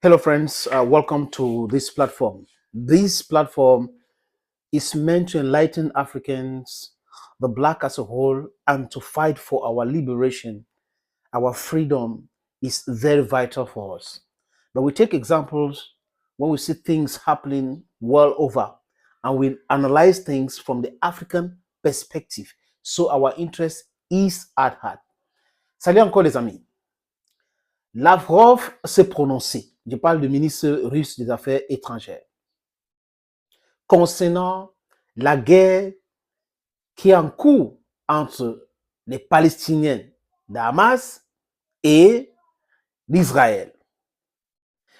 Hello, friends. Welcome to this platform. This platform is meant to enlighten Africans, the Black as a whole, and to fight for our liberation. Our freedom is very vital for us. But we take examples when we see things happening well over, and we analyze things from the African perspective. So our interest is at heart. Salut encore, les amis. Lavrov s'est prononcé. Je parle du ministre russe des Affaires étrangères concernant la guerre qui est en cours entre les Palestiniens de Hamas et l'Israël.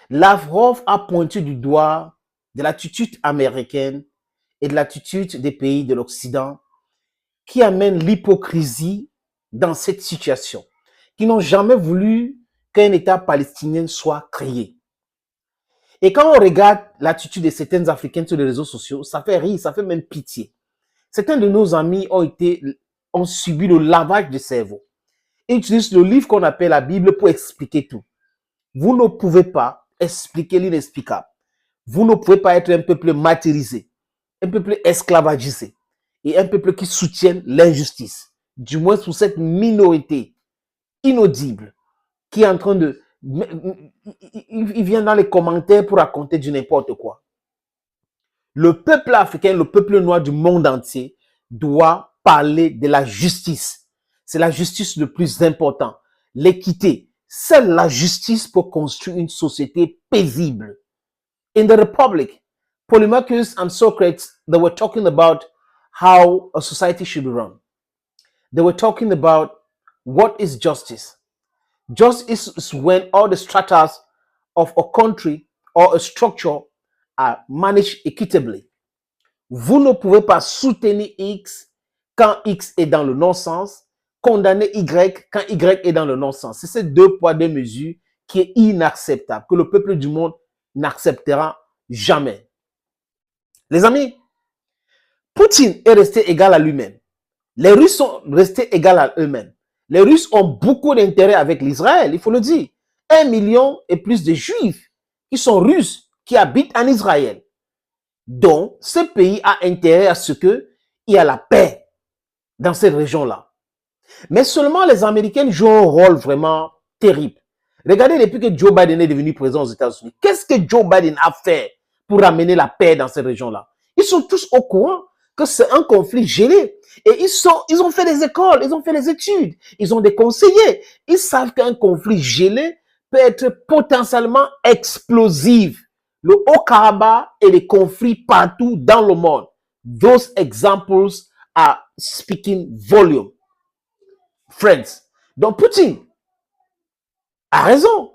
Lavrov a pointé du doigt de l'attitude américaine et de l'attitude des pays de l'Occident qui amènent l'hypocrisie dans cette situation, qui n'ont jamais voulu qu'un État palestinien soit créé. Et quand on regarde l'attitude de certains Africains sur les réseaux sociaux, ça fait rire, ça fait même pitié. Certains de nos amis ont subi le lavage de cerveau. Ils utilisent le livre qu'on appelle la Bible pour expliquer tout. Vous ne pouvez pas expliquer l'inexplicable. Vous ne pouvez pas être un peuple martyrisé, un peuple esclavagisé et un peuple qui soutient l'injustice. Du moins pour cette minorité inaudible qui est en train de... Il vient dans les commentaires pour raconter du n'importe quoi. Le peuple africain, le peuple noir du monde entier doit parler de la justice. C'est la justice le plus important. L'équité. Seule la justice pour construire une société paisible. In the Republic, Polemarchus and Socrates, they were talking about how a society should be run. They were talking about what is justice. Justice is when all the stratas of a country or a structure are managed equitably. Vous ne pouvez pas soutenir X quand X est dans le non-sens, condamner Y quand Y est dans le non-sens. C'est ces deux poids, deux mesures qui est inacceptable, que le peuple du monde n'acceptera jamais. Les amis, Poutine est resté égal à lui-même. Les Russes sont restés égaux à eux-mêmes. Les Russes ont beaucoup d'intérêt avec l'Israël, il faut le dire. 1 million et plus de Juifs qui sont Russes, qui habitent en Israël. Donc, ce pays a intérêt à ce qu'il y ait la paix dans cette région-là. Mais seulement les Américains jouent un rôle vraiment terrible. Regardez depuis que Joe Biden est devenu président aux États-Unis. Qu'est-ce que Joe Biden a fait pour amener la paix dans cette région-là? Ils sont tous au courant que c'est un conflit gelé. Et ils ont fait des écoles, ils ont fait des études, ils ont des conseillers. Ils savent qu'un conflit gelé peut être potentiellement explosif. Le Haut-Karabakh et les conflits partout dans le monde. Those examples are speaking volume. Friends. Donc Poutine a raison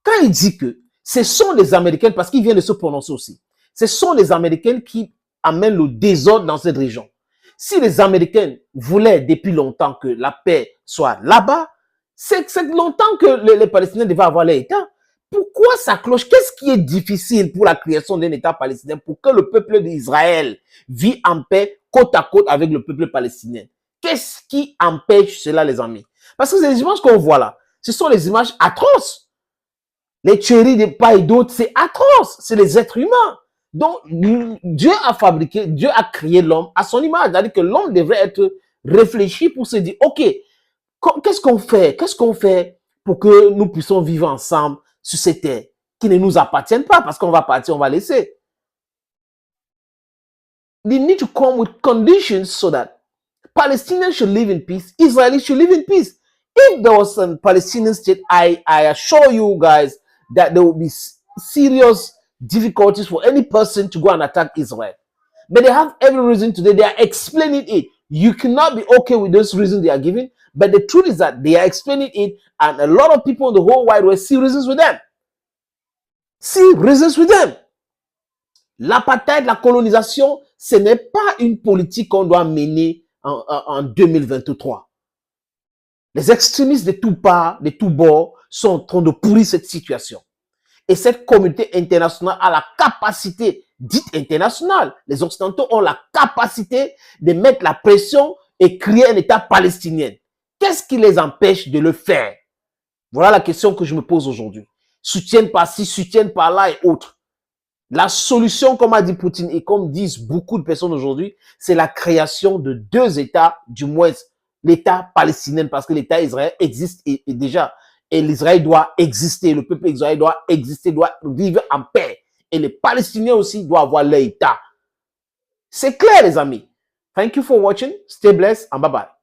quand il dit que ce sont les Américains, parce qu'il vient de se prononcer aussi, ce sont les Américains qui amènent le désordre dans cette région. Si les Américains voulaient depuis longtemps que la paix soit là-bas, c'est longtemps que les Palestiniens devaient avoir leur État. Pourquoi ça cloche? Qu'est-ce qui est difficile pour la création d'un État palestinien pour que le peuple d'Israël vit en paix côte à côte avec le peuple palestinien? Qu'est-ce qui empêche cela, les amis? Parce que ces images qu'on voit là, ce sont les images atroces. Les tueries de part et d'autre, c'est atroce. C'est les êtres humains. Donc, Dieu a fabriqué, Dieu a créé l'homme à son image. C'est-à-dire que l'homme devrait être réfléchi pour se dire, OK, qu'est-ce qu'on fait? Qu'est-ce qu'on fait pour que nous puissions vivre ensemble sur cette terre qui ne nous appartiennent pas? Parce qu'on va partir, on va laisser. They need to come with conditions so that Palestinians should live in peace, Israelis should live in peace. If there was a Palestinian state, I assure you guys that there will be serious difficulties for any person to go and attack Israel. But they have every reason today. They are explaining it. You cannot be okay with those reasons they are giving. But the truth is that they are explaining it, and a lot of people in the whole wide world see reasons with them. See reasons with them. L'apartheid, la colonisation, ce n'est pas une politique qu'on doit mener en 2023. Les extrémistes de tous parts, de tous bords, sont en train de pourrir cette situation. Et cette communauté internationale a la capacité, dite internationale, les Occidentaux ont la capacité de mettre la pression et créer un État palestinien. Qu'est-ce qui les empêche de le faire? Voilà la question que je me pose aujourd'hui. soutiennent par-ci, soutiennent par-là et autres. La solution, comme a dit Poutine et comme disent beaucoup de personnes aujourd'hui, c'est la création de 2 États, du moins l'État palestinien, parce que l'État israélien existe et déjà, et l'Israël doit exister, le peuple israélien doit exister, doit vivre en paix. Et les Palestiniens aussi doivent avoir leur État. C'est clair, les amis. Thank you for watching. Stay blessed and bye-bye.